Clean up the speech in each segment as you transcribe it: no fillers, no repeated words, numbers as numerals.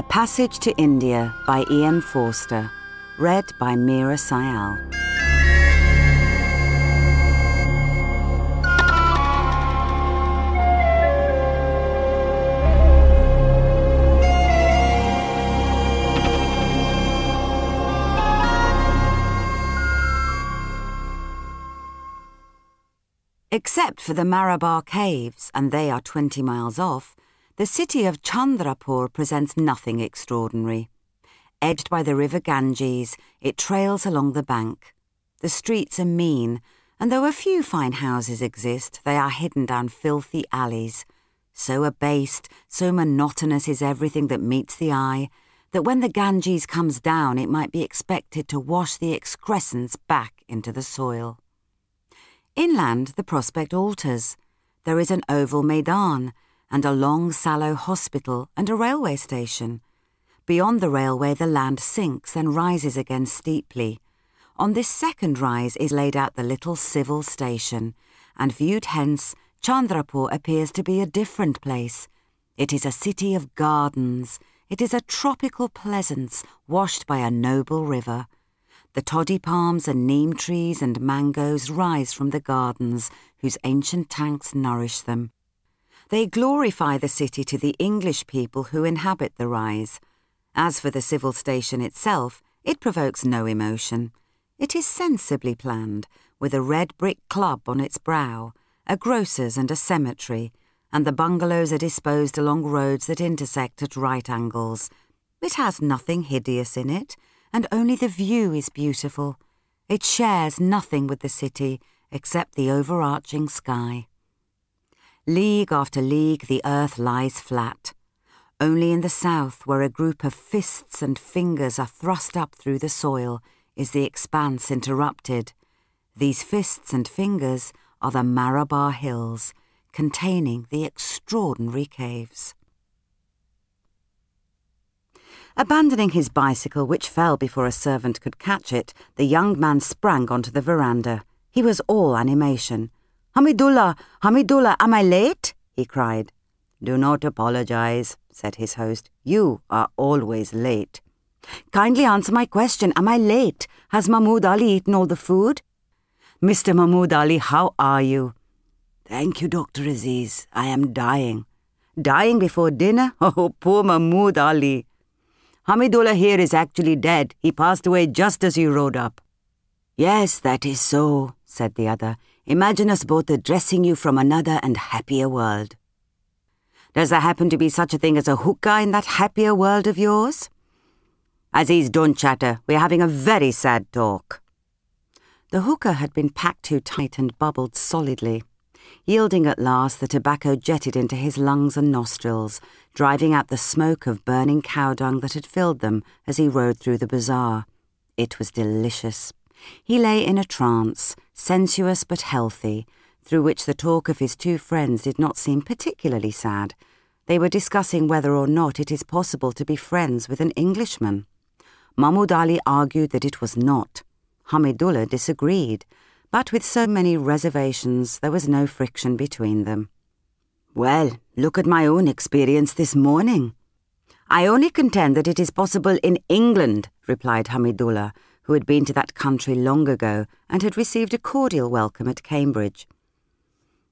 A Passage to India by E.M. Forster. Read by Meera Syal. Except for the Malabar caves, and they are 20 miles off, the city of Chandrapur presents nothing extraordinary. Edged by the river Ganges, it trails along the bank. The streets are mean, and though a few fine houses exist, they are hidden down filthy alleys. So abased, so monotonous is everything that meets the eye, that when the Ganges comes down, it might be expected to wash the excrescence back into the soil. Inland, the prospect alters. There is an oval maidan, and a long sallow hospital and a railway station. Beyond the railway the land sinks and rises again steeply. On this second rise is laid out the little civil station, and viewed hence, Chandrapur appears to be a different place. It is a city of gardens. It is a tropical pleasance washed by a noble river. The toddy palms and neem trees and mangoes rise from the gardens, whose ancient tanks nourish them. They glorify the city to the English people who inhabit the rise. As for the civil station itself, it provokes no emotion. It is sensibly planned, with a red brick club on its brow, a grocer's and a cemetery, and the bungalows are disposed along roads that intersect at right angles. It has nothing hideous in it, and only the view is beautiful. It shares nothing with the city except the overarching sky. League after league the earth lies flat. Only in the south, where a group of fists and fingers are thrust up through the soil, is the expanse interrupted. These fists and fingers are the Malabar Hills, containing the extraordinary caves. Abandoning his bicycle, which fell before a servant could catch it, the young man sprang onto the veranda. He was all animation. "Hamidullah, Hamidullah, am I late?" he cried. "Do not apologize," said his host. "You are always late." "Kindly answer my question. Am I late? Has Mahmood Ali eaten all the food?" "Mr. Mahmood Ali, how are you?" "Thank you, Dr. Aziz. I am dying." "Dying before dinner? Oh, poor Mahmood Ali." "Hamidullah here is actually dead. He passed away just as you rode up." "Yes, that is so," said the other. "Imagine us both addressing you from another and happier world." "Does there happen to be such a thing as a hookah in that happier world of yours?" "Aziz, don't chatter. We're having a very sad talk." The hookah had been packed too tight and bubbled solidly. Yielding at last, the tobacco jetted into his lungs and nostrils, driving out the smoke of burning cow dung that had filled them as he rode through the bazaar. It was delicious. He lay in a trance, sensuous but healthy, through which the talk of his two friends did not seem particularly sad. They were discussing whether or not it is possible to be friends with an Englishman. Mahmood Ali argued that it was not. Hamidullah disagreed, but with so many reservations there was no friction between them. "Well, look at my own experience this morning." "I only contend that it is possible in England," replied Hamidullah, who had been to that country long ago and had received a cordial welcome at Cambridge.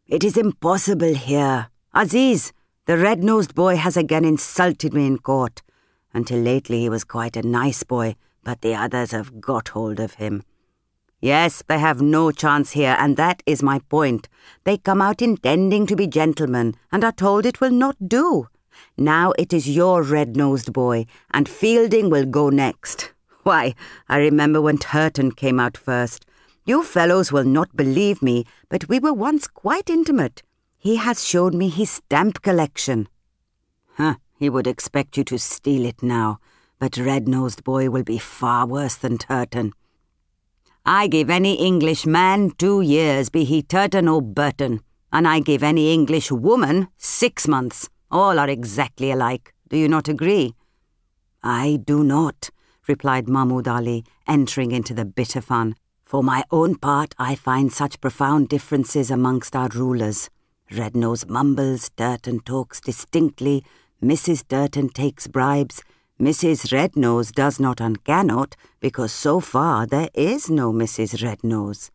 "It is impossible here. Aziz, the red-nosed boy has again insulted me in court. Until lately he was quite a nice boy, but the others have got hold of him." "Yes, they have no chance here, and that is my point. They come out intending to be gentlemen and are told it will not do. Now it is your red-nosed boy, and Fielding will go next. Why, I remember when Turton came out first. You fellows will not believe me, but we were once quite intimate. He has showed me his stamp collection." He would expect you to steal it now, but red-nosed boy will be far worse than Turton. "I give any English man 2 years, be he Turton or Burton, and I give any English woman 6 months. All are exactly alike. Do you not agree?" "I do not," replied Mahmood Ali, entering into the bitter fun. "For my own part, I find such profound differences amongst our rulers. Red-Nose mumbles, Turton talks distinctly, Mrs. Turton takes bribes, Mrs. Rednose does not and cannot, because so far there is no Mrs. Rednose.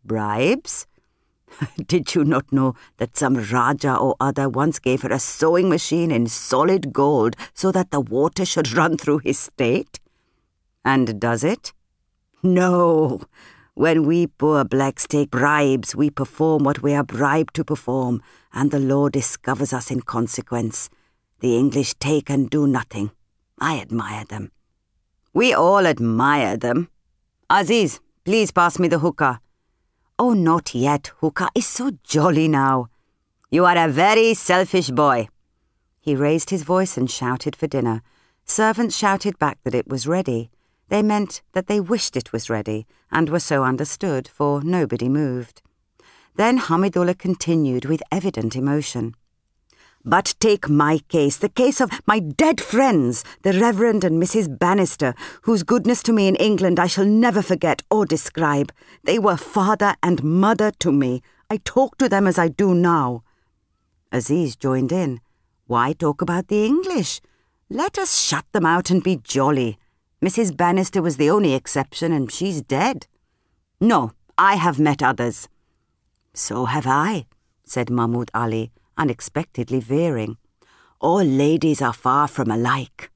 Bribes? Did you not know that some Raja or other once gave her a sewing machine in solid gold so that the water should run through his state? And does it? No. When we poor blacks take bribes, we perform what we are bribed to perform, and the law discovers us in consequence. The English take and do nothing. I admire them. We all admire them. Aziz, please pass me the hookah. Oh, not yet. Hookah is so jolly now. You are a very selfish boy. He raised his voice and shouted for dinner. Servants shouted back that it was ready. They meant that they wished it was ready, and were so understood, for nobody moved. Then Hamidullah continued with evident emotion. But take my case, the case of my dead friends, the Reverend and Mrs. Bannister, whose goodness to me in England I shall never forget or describe. They were father and mother to me. I talk to them as I do now. Aziz joined in. Why talk about the English? Let us shut them out and be jolly. Mrs. Bannister was the only exception, and she's dead. No, I have met others. So have I, said Mahmud Ali, unexpectedly veering. All ladies are far from alike.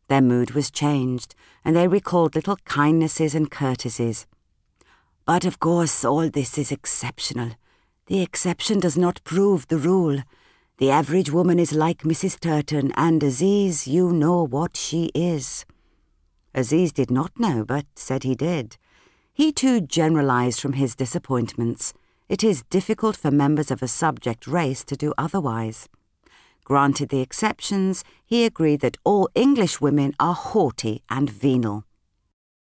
Their mood was changed, and they recalled little kindnesses and courtesies. But of course all this is exceptional. The exception does not prove the rule. The average woman is like Mrs. Turton, and Aziz, you know what she is. Aziz did not know, but said he did. He too generalized from his disappointments. It is difficult for members of a subject race to do otherwise. Granted the exceptions, he agreed that all English women are haughty and venal.